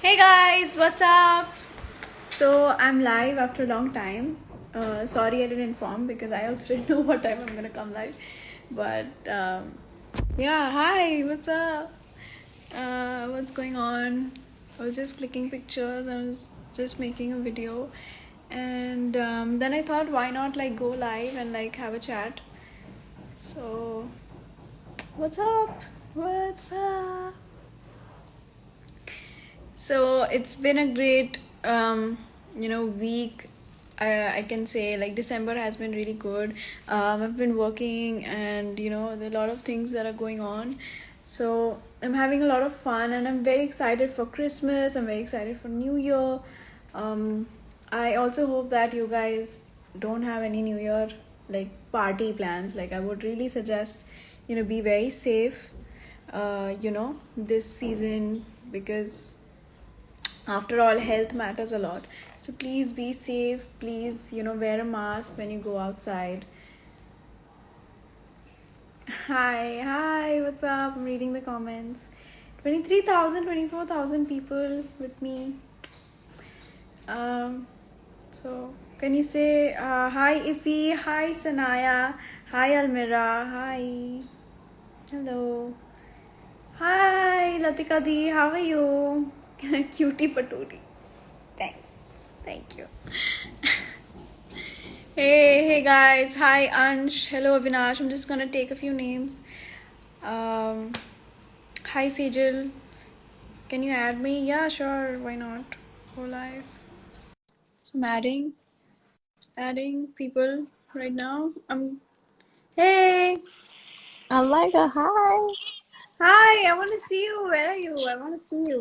Hey guys, what's up? So I'm live after a long time. Sorry I didn't inform because I also didn't know what time I'm gonna come live. But yeah, hi, what's up? What's going on? I was just clicking pictures. I was just making a video, and then I thought, why not like go live and like have a chat? So what's up? What's up? So it's been a great, week. I can say like December has been really good. I've been working, and there are a lot of things that are going on. So I'm having a lot of fun, and I'm very excited for Christmas. I'm very excited for New Year. Um, I also hope that you guys don't have any New Year like party plans. Like I would really suggest, be very safe. This season, because after all, health matters a lot. So please be safe. Please, wear a mask when you go outside. Hi, what's up? I'm reading the comments. 23,000, 24,000 people with me. So can you say hi Ifi, hi Sanaya, hi Almira, hi, hello, hi Latika Di, how are you? Cutie patootie. Thanks. Thank you. Hey guys. Hi Ansh. Hello Avinash. I'm just gonna take a few names. Um, Hi Sejal. Can you add me? Yeah, sure. Why not? Go live. So I'm adding people right now. Hey. Oh my god, hi. Hi. I want to see you. Where are you? I want to see you.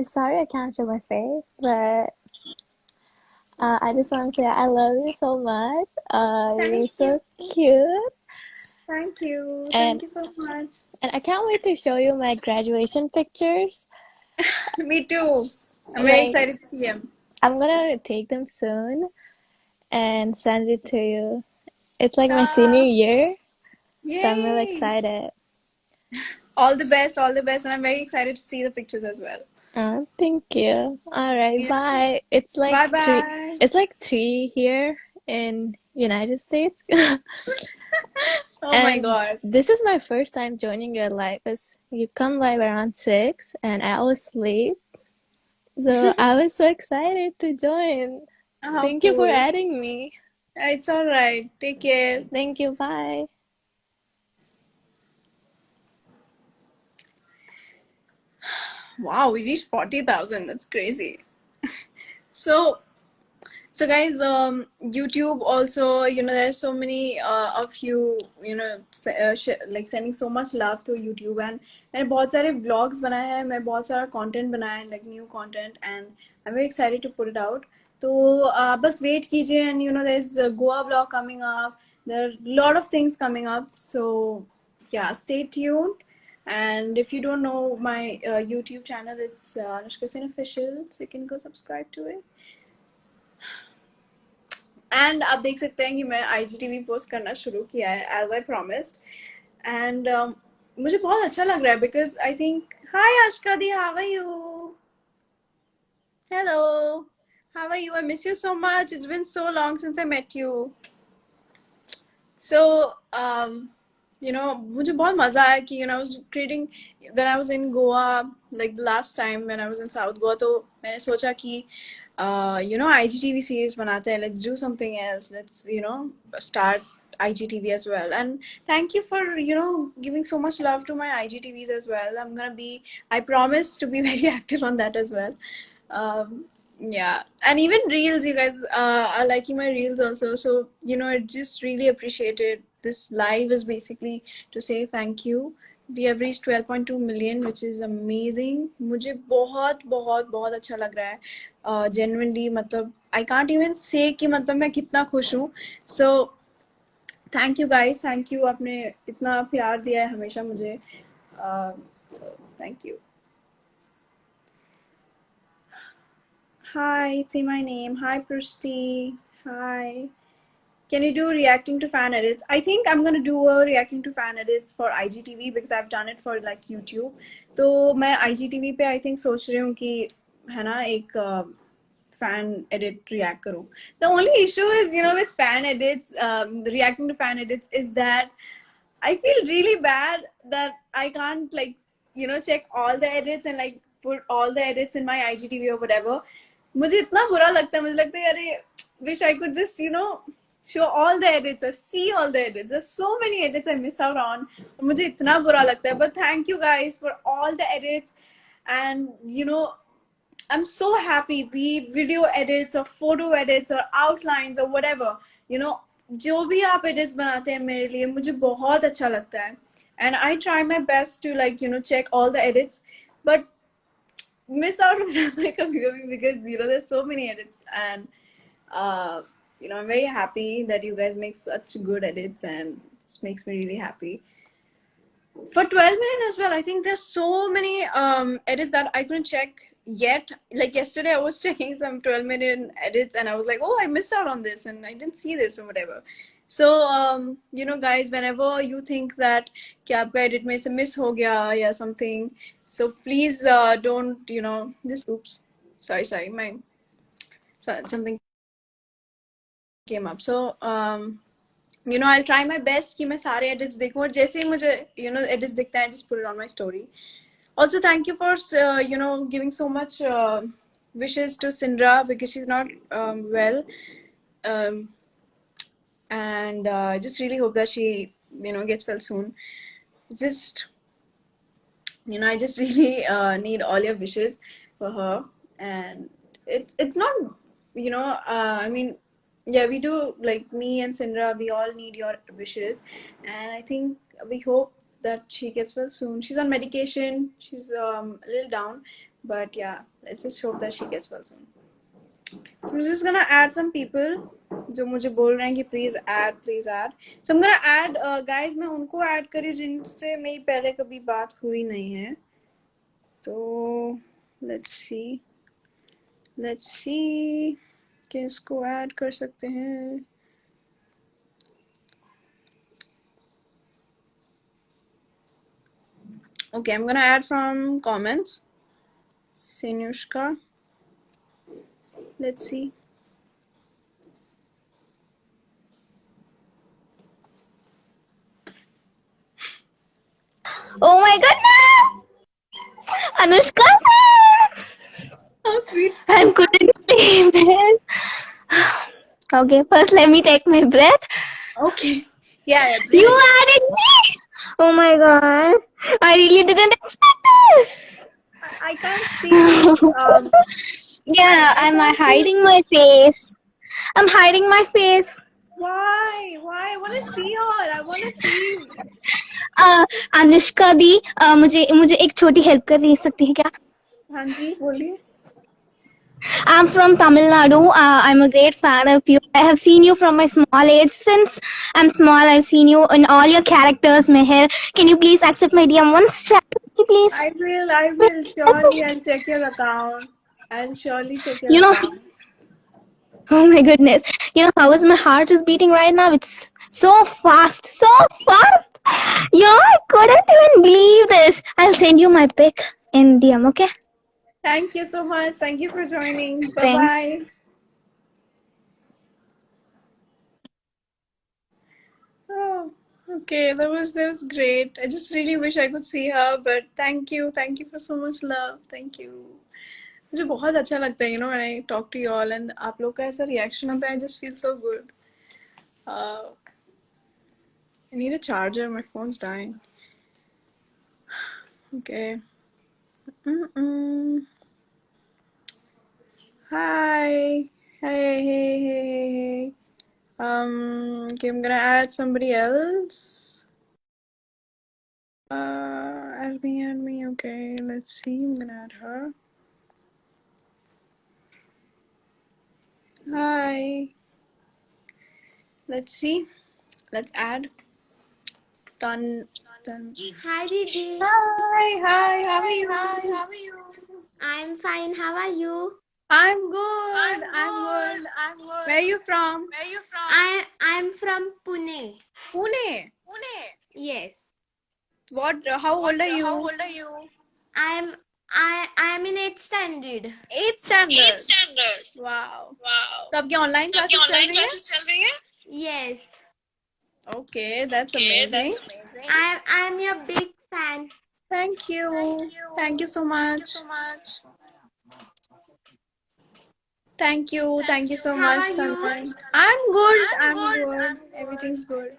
Sorry I can't show my face, but I just want to say I love you so much. You're Thank you. so cute, Thank you. Thank and you so much. I can't wait to show you my graduation pictures. Me too. I'm very Like excited to see him. I'm gonna take them soon and send it to you. It's like my senior Ah, year, so I'm really yay. excited. All the best, all the best. And I'm very excited to see the pictures as well. Thank you. All right, Yeah. bye. It's Bye like three. bye. It's like 3 here in United States. Oh my And god. this is my first time joining your live because you come live around 6 and I was asleep. So I was so excited to join. How Thank you for cool. adding me. It's alright. Take care. Thank you. Bye. Wow, we reached 40,000. That's crazy. So, so guys, YouTube also, there's so many of you, like sending so much love to YouTube, and मैंने बहुत सारे vlogs बनाए हैं, मैं बहुत सारा content बनाया है, like new content, and I'm very excited to put it out. तो बस wait कीजिए, and there's a Goa vlog coming up. There are a lot of things coming up, so yeah, stay tuned. And if you don't know my YouTube channel, it's Anushka Sen Official, so you can go subscribe to it. And आप देख सकते हैं कि मैं IGTV post करना शुरू किया है एज आई प्रॉमिस्ड एंड मुझे बहुत अच्छा लग रहा है because I think hi Ashka दी how are you hello how are you I miss you so much it's been so long since I met you so मुझे बहुत मजा आया कि I was creating when I was in Goa like the last time when I was in south Goa तो मैंने सोचा कि IGTV series banate hain. Let's do something else. Let's, start IGTV as well. And thank you for, giving so much love to my IGTVs as well. I promise to be very active on that as well. Yeah. And even reels, you guys are liking my reels also. So, I just really appreciated this live is basically to say thank you. We have reached 12.2 million, which is amazing. मुझे बहुत बहुत बहुत अच्छा लग रहा है genuinely. मतलब I can't even say कि मतलब मैं कितना खुश हूँ. So thank you guys, thank you. आपने इतना प्यार दिया है हमेशा मुझे. So thank you. Hi, say my name. Hi Prishti. Hi. can you do reacting to fan edits? I think I'm gonna do a reacting to fan edits for IGTV because I've done it for like YouTube. तो मैं IGTV पे I think सोच रही हूँ कि है ना एक fan edit react करूँ. The only issue is, you know, with fan edits, reacting to fan edits is that I feel really bad that I can't like, you know, check all the edits and like put all the edits in my IGTV or whatever. मुझे इतना बुरा लगता है, मुझे लगता है अरे wish I could just, you know, show all the edits or see all the edits. There's so many edits I miss out on. मुझे इतना बुरा लगता है. But thank you guys for all the edits, and you know, I'm so happy, be it video edits or photo edits or outlines or whatever, you know, जो भी आप edits बनाते हैं मेरे लिए मुझे बहुत अच्छा लगता है. And I try my best to like, you know, check all the edits, but miss out हो जाता है कभी कभी because, you know, there's so many edits. And you know, I'm very happy that you guys make such good edits, and this makes me really happy. For 12 minutes as well, I think there's so many edits that I couldn't check yet. Like yesterday I was checking some 12-minute edits and I was like, oh, I missed out on this and I didn't see this or whatever. So you know guys, whenever you think that कि आपका edit में से miss हो गया या something, so please don't, you know, this, oops, sorry, my something came up. So you know, I'll try my best कि मैं सारे edits देखूं, और जैसे ही मुझे, you know, edits दिखता है, just put it on my story. Also, thank you for you know, giving so much wishes to Sindra because she's not well, and I just really hope that she, you know, gets well soon. Just, you know, I just really need all your wishes for her. And it's not, you know, I mean, yeah, we do, like me and Sindra, we all need your wishes, and I think we hope that she gets well soon. She's on medication, she's a little down, but yeah, let's just hope that she gets well soon. So I'm just gonna add some people जो मुझे बोल रहे हैं कि please add. So I'm gonna add guys, मैं उनको add करी जिनसे मेरी पहले कभी बात हुई नहीं है. तो let's see किसको add कर सकते हैं. Okay, I'm gonna add from comments. Sinushka. Let's see. Oh my goodness! Anushka sir! How sweet. I couldn't believe this. Okay, first let me take my breath. Okay. Yeah. You added me! Oh my god. I really didn't expect this. I can't see. Yeah, I'm hiding my face. I'm hiding my face. Why? I want to see her. I want to see. Anushka दी, मुझे एक छोटी help कर सकती है क्या? हाँ जी, बोलिए. I'm from Tamil Nadu. I'm a great fan of you. I have seen you from my small age. Since I'm small, I've seen you in all your characters, Meher. Can you please accept my DM once? Chat with me, please. I will. Surely, I'll check your account. I'll surely check your You know, account. oh my goodness. You know how is my heart is beating right now? It's so fast, so fast. You know, I couldn't even believe this. I'll send you my pic in DM, okay? Thank you so much. Thank you for joining. Bye Thank- bye. Oh, okay. That was great. I just really wish I could see her, but thank you for so much love. Thank you. मुझे बहुत अच्छा लगता है, you know, when I talk to you all and आप लोग का ऐसा reaction होता है, I just feel so good. I need a charger. My phone's dying. Okay. Hi. Hey. Okay, I'm gonna add somebody else. Add me. Okay, let's see. I'm gonna add her. Hi. Let's see. Let's add. Done. Hi, Didi. Hi. How are you? I'm fine. How are you? I'm good. I'm good. Where are you from? I'm from Pune. Pune. Yes. What? How old are you? I'm I'm in 8th standard. 8th standard. Wow. So आपकी online classes चल रही है? Yes. Okay, that's amazing. I'm your big fan. Thank you. Thank you so much. Thank you. Thank you so How much, are you? Tanmay. I'm good. I'm good. Everything's good.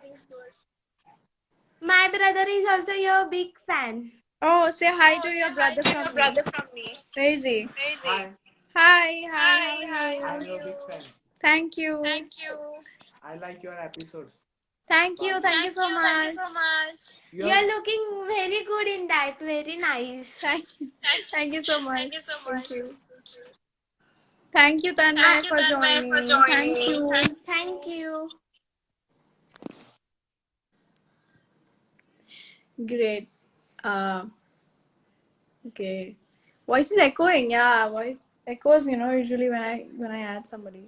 My brother is also your big fan. Oh, say hi to your brother from me. Where is he? Hi, Hi. How are you? I'm your big fan. Thank you. I like your episodes. Thank you. Thank you so much. You're looking very good in that. Very nice. Thank you. Thank you so much. Thank you. Thank you, Tanmay, for joining. Thank you. Thank you. Great. Okay. Voice is echoing. Yeah, voice echoes. Usually when I add somebody.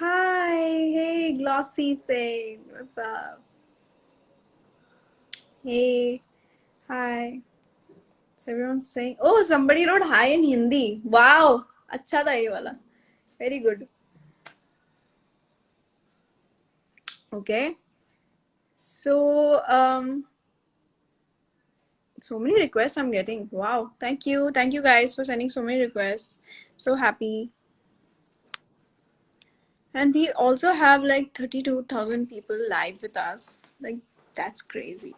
Hi. Hey, Glossy say. What's up? Hey. Hi. So everyone's saying, oh, somebody wrote hi in Hindi. Wow. अच्छा था ये वाला. Very good. Okay. So, so many requests I'm getting. Wow. Thank you. Thank you guys for sending so many requests. So happy. And we also have like 32,000 people live with us. Like, that's crazy.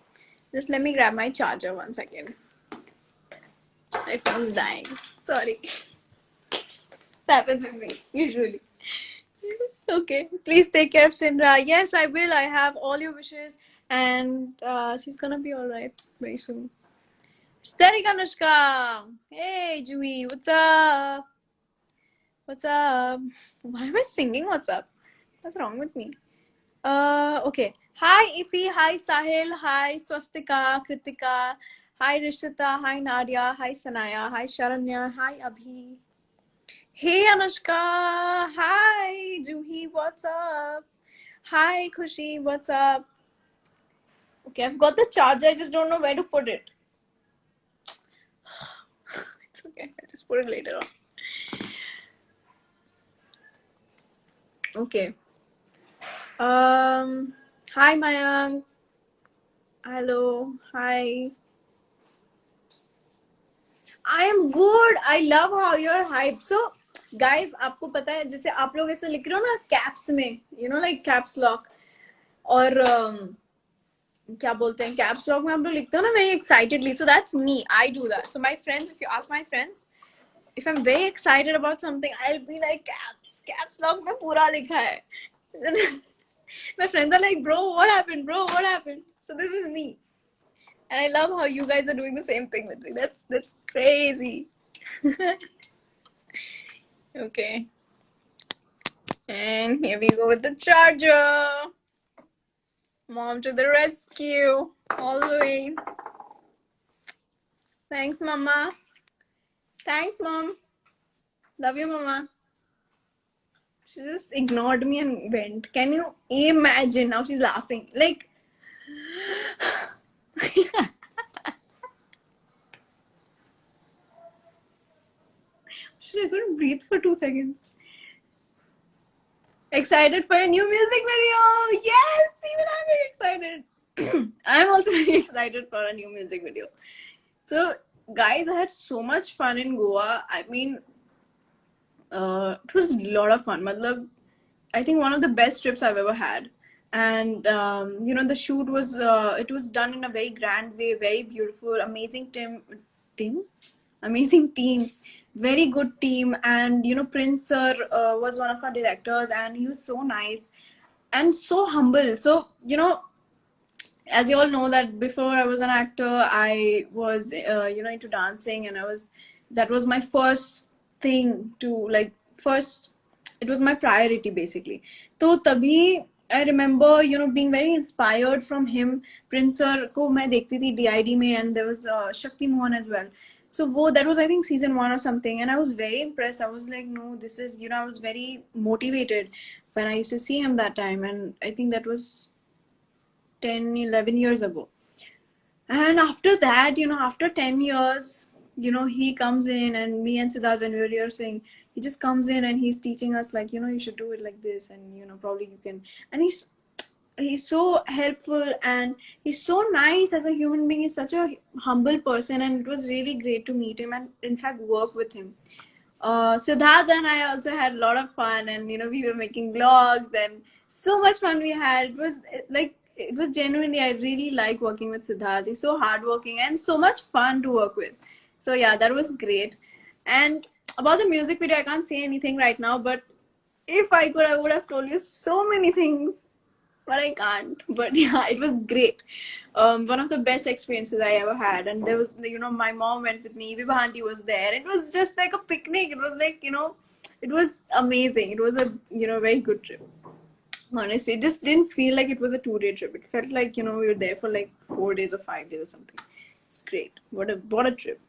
Just let me grab my charger 1 second. My phone's dying. Sorry. This happens with me, usually. Okay. Please take care of Sindra. Yes, I will. I have all your wishes. And she's gonna be alright very soon. Aesthetic Anushka. Hey, Juhi. What's up? What's up? Why am I singing what's up? What's wrong with me? Okay. Hi, Ifi. Hi, Sahil. Hi, Swastika, Kritika. Hi, Rishita. Hi, Nadia. Hi, Sanaya. Hi, Sharanya. Hi, Abhi. Hey, Anushka. Hi, Juhi. What's up? Hi, Khushi. What's up? Okay, I've got the charger. I just don't know where to put it. It's okay. I'll just put it later on. Okay. Hi, Mayank. Hello. Hi. I am good. I love how you're hyped. So, guys, आपको पता है जैसे आप लोग ऐसे लिख रहे हो ना कैप्स में, like caps lock और क्या बोलते हैं कैप्स लॉक में आप लोग लिखते हो ना very excitedly. So that's me. I do that. So my friends, if you ask my friends, if I'm very excited about something, I'll be like caps lock में पूरा लिखा है. My friends are like, bro, what happened? So this is me. And I love how you guys are doing the same thing with me. That's crazy. Okay. And here we go with the charger. Mom to the rescue. Always. Thanks, Mama. Thanks, Mom. Love you, Mama. She just ignored me and went. Can you imagine? Now she's laughing. Like, I couldn't breathe for 2 seconds. Excited for a new music video? Yes, even I'm very excited. I'm also very excited for a new music video. So, guys, I had so much fun in Goa. I mean, it was a lot of fun. Matlab, I think one of the best trips I've ever had. And the shoot was it was done in a very grand way, very beautiful, amazing amazing team, very good team. And Prince sir was one of our directors, and he was so nice and so humble. So as you all know that before I was an actor, I was into dancing, and that was my first thing to like first, it was my priority basically. So tabhi I remember, you know, being very inspired from him. Prince sir को मैं देखती थी DID में, and there was Shakti Mohan as well. So that was I think season 1 or something, and I was very impressed. I was like, no, this is, you know, I was very motivated when I used to see him that time, and I think that was 10-11 years ago. And after that, you know, after 10 years, you know, he comes in, and me and Siddharth, when we were here saying, he just comes in and he's teaching us, like, you know, you should do it like this, and, you know, probably you can. And he's so helpful, and he's so nice as a human being. He's such a humble person, and it was really great to meet him and, in fact, work with him. Siddharth and I also had a lot of fun, and, you know, we were making vlogs, and so much fun we had. It was genuinely, I really like working with Siddharth. He's so hardworking and so much fun to work with. So yeah, that was great. And about the music video, I can't say anything right now, but if I could, I would have told you so many things, but I can't. But yeah, it was great. One of the best experiences I ever had. And there was, you know, my mom went with me, Vibha auntie was there. It was just like a picnic. It was like, you know, it was amazing. It was a, you know, very good trip. Honestly, it just didn't feel like it was a 2-day trip. It felt like, you know, we were there for like 4 days or 5 days or something. It's great. What a trip.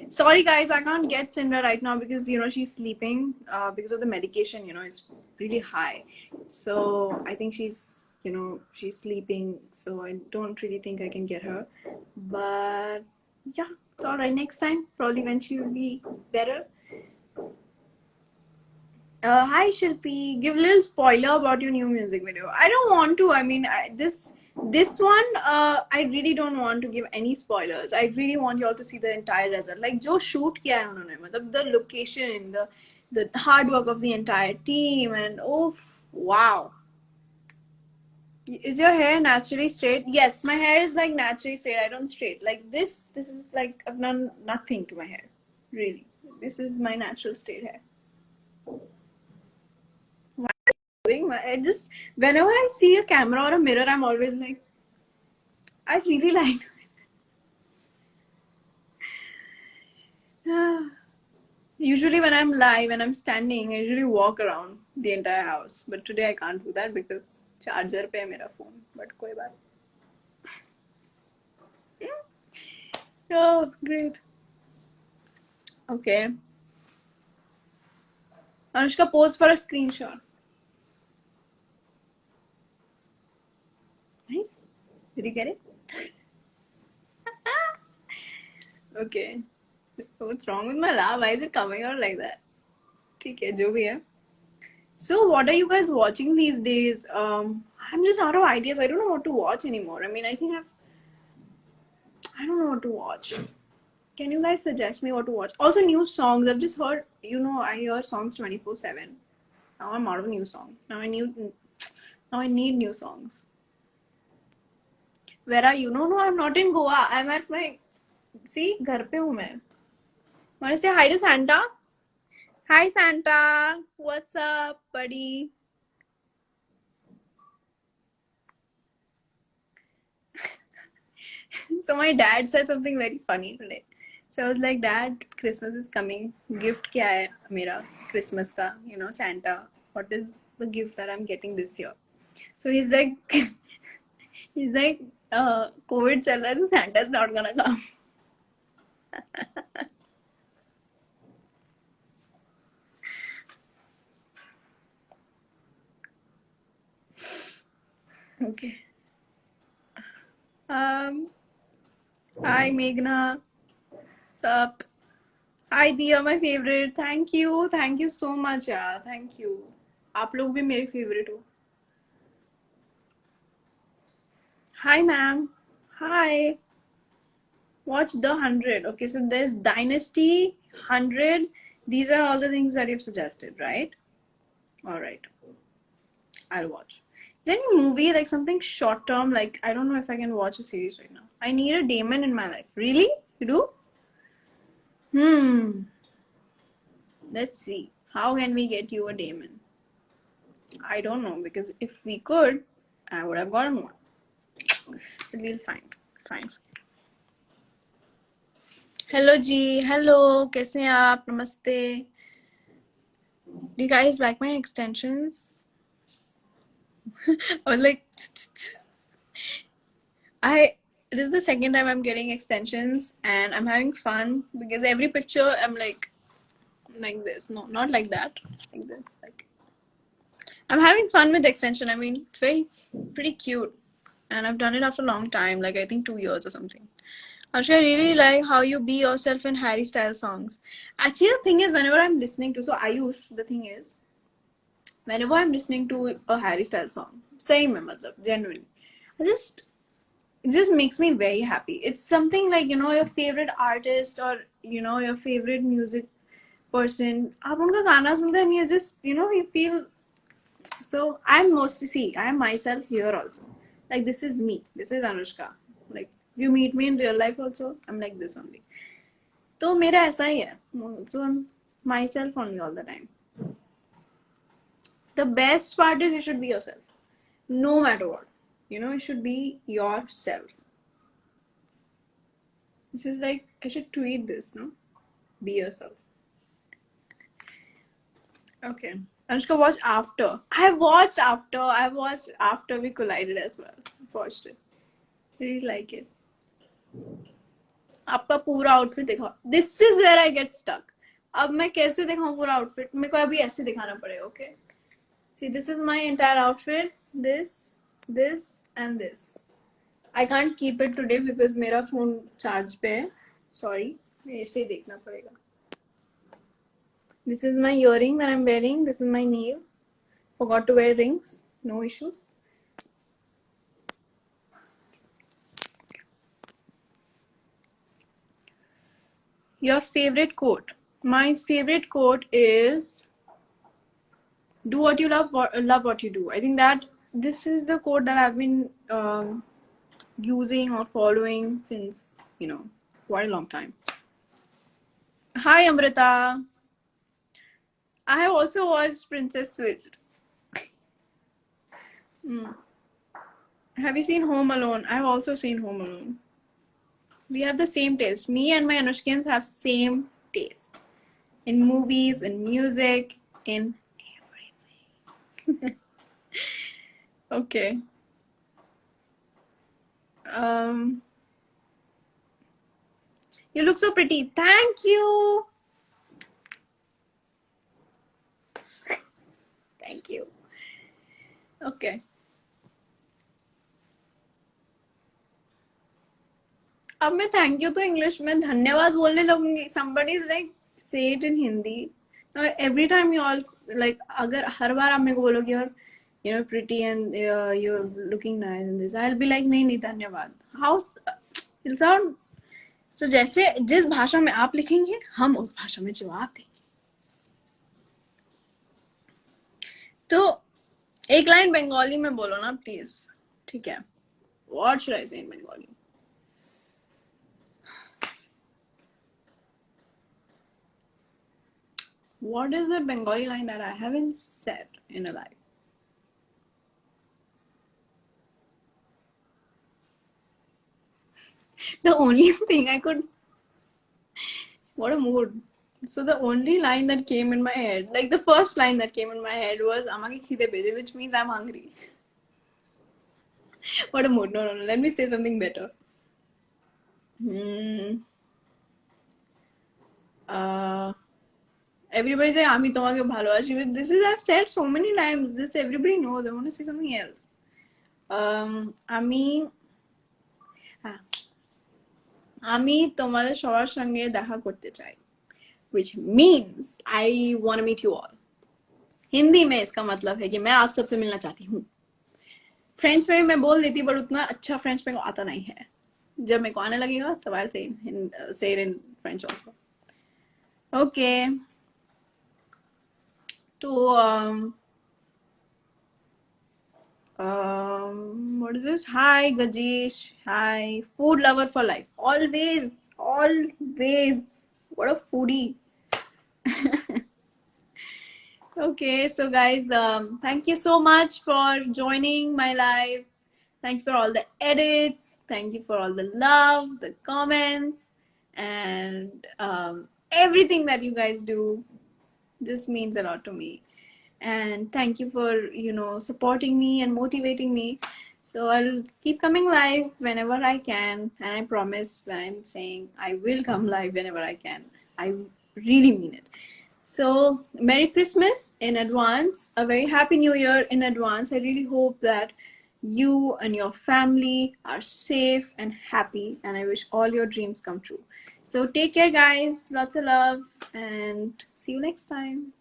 Sorry guys, I can't get Cinder right now because, you know, she's sleeping because of the medication. You know, it's really high, so I think she's, you know, she's sleeping, so I don't really think I can get her. But yeah, it's all right. Next time, probably when she will be better. Hi Shilpi, give a little spoiler about your new music video. I don't want to. I mean, this one, I really don't want to give any spoilers. I really want you all to see the entire result. Like, जो shoot किया है उन्होंने, मतलब the location, the hard work of the entire team, and oh wow. Is your hair naturally straight? Yes, my hair is like naturally straight. I don't straight like this. This is like, I've done nothing to my hair, really. This is my natural straight hair. I just, whenever I see a camera or a mirror, I'm always like, I really like it. Usually when I'm live and I'm standing, I usually walk around the entire house. But today I can't do that because charger pe hai mera phone. But koi baat. Oh, great. Okay. Anushka, pose for a screenshot. Nice. Did you get it? Okay. What's wrong with my laugh? Why is it coming out like that? ठीक है, जो भी है. So what are you guys watching these days? I'm just out of ideas. I don't know what to watch anymore. I mean, I think I don't know what to watch. Can you guys suggest me what to watch? Also, new songs. I've just heard, you know, I hear songs 24/7. Now I'm out of new songs. Now I need new songs. Where are you? No, I'm not in Goa. I'm at my, see, घर पे हूँ मैं. Want to say hi to Santa? Hi Santa. What's up, buddy? So my dad said something very funny today. So I was like, Dad, Christmas is coming. Gift क्या है मेरा Christmas का? You know, Santa. What is the gift that I'm getting this year? So he's like, COVID चल रहा है, so Santa's not gonna come. Okay. Hi Meghna. Sup? Hi Dia, my favorite. Thank you so much, यार. Thank you. आप लोग भी मेरे favorite हो. Hi ma'am. Hi. Watch The 100. Okay, so there's Dynasty, 100. These are all the things that you've suggested, right? All right. I'll watch. Is there any movie, like something short term? Like, I don't know if I can watch a series right now. I need a Damon in my life. Really? You do? Let's see. How can we get you a Damon? I don't know, because if we could, I would have gotten one. But we'll find. Fine. Hello G. Hello. कैसे हैं आप? Namaste. Do you guys like my extensions? I was like, this is the second time I'm getting extensions and I'm having fun because every picture I'm like this. No, not like that. Like this. Like I'm having fun with the extension. I mean, it's pretty cute. And I've done it after a long time, like I think 2 years or something. Anushka, I really like how you be yourself in Harry Styles songs. Actually, the thing is, whenever I'm listening to, so Ayush, the thing is, whenever I'm listening to a Harry Styles song, same mein, matlab, genuinely, it just makes me very happy. It's something like, your favorite artist or, your favorite music person. आप उनका गाना सुनते हैं and you just, you feel. So I'm myself here also. Like this is me. This is Anushka. Like you meet me in real life also, I'm like this only. तो मेरा ऐसा ही है. So I'm myself only all the time. The best part is you should be yourself. No matter what. You should be yourself. This is like, I should tweet this, no? Be yourself. Okay. Anushka, watch After. I watched After We Collided as well. Watched it. Really like it. आपका पूरा outfit दिखाओ. This is where I get stuck. अब मैं कैसे दिखाऊं पूरा outfit? मेरे को अभी ऐसे दिखाना पड़ेगा, okay? See, this is my entire outfit. This, and this. I can't keep it today because मेरा phone charge पे है. Sorry. ऐसे ही देखना पड़ेगा. This is my earring that I'm wearing. This is my nail. Forgot to wear rings. No issues. Your favorite quote? My favorite quote is do what you love what you do. I think that this is the quote that I've been using or following since, quite a long time. Hi, Amrita. I have also watched Princess Switched. Have you seen Home Alone? I've also seen Home Alone. We have the same taste. Me and my Anushkins have same taste. In movies, in music, in everything. Okay. You look so pretty. Thank you. Thank you. Okay. अब मैं thank you तो English में धन्यवाद बोलने लगूंगी. Somebody is like say it in Hindi. Now every time you all like अगर हर बार आप मेरे को बोलोगे और pretty and you're looking nice in this, I'll be like नहीं धन्यवाद. How it'll sound so जैसे जिस भाषा में आप लिखेंगे हम उस भाषा में जवाब देंगे. तो एक लाइन बंगाली में बोलो ना प्लीज. ठीक है. What should I say in Bengali? What is a Bengali line that I haven't said in a life? The only thing I could. What a mood. So the only line that came in my head, like the first line that came in my head was Amaki khide beje, which means I'm hungry. What a mood. No. Let me say something better. Everybody say Ami tomake bhalobashi. This is I've said so many times. This everybody knows. I want to say something else. আমি তোমাদের সবার সঙ্গে দেখা করতে চাই, which means I want to meet you all. Hindi में इसका मतलब है कि मैं आप सबसे मिलना चाहती हूँ. फ्रेंच में मैं बोल देती पर उतना अच्छा फ्रेंच मेरे को आता नहीं है. जब मेरे को आने लगेगा तब I'll say it in French also. Okay. तो what is this? Hi Gajesh. Hi. Food lover for life. Always. What a foodie. Okay, so guys, thank you so much for joining my live. Thank you for all the edits. Thank you for all the love, the comments, and everything that you guys do. This means a lot to me. and thank you for supporting me and motivating me. So I'll keep coming live whenever I can, and I promise when I'm saying I will come live whenever I can, I really mean it. So Merry Christmas in advance, a very Happy New Year in advance. I really hope that you and your family are safe and happy, and I wish all your dreams come true. So take care, guys. Lots of love, and see you next time.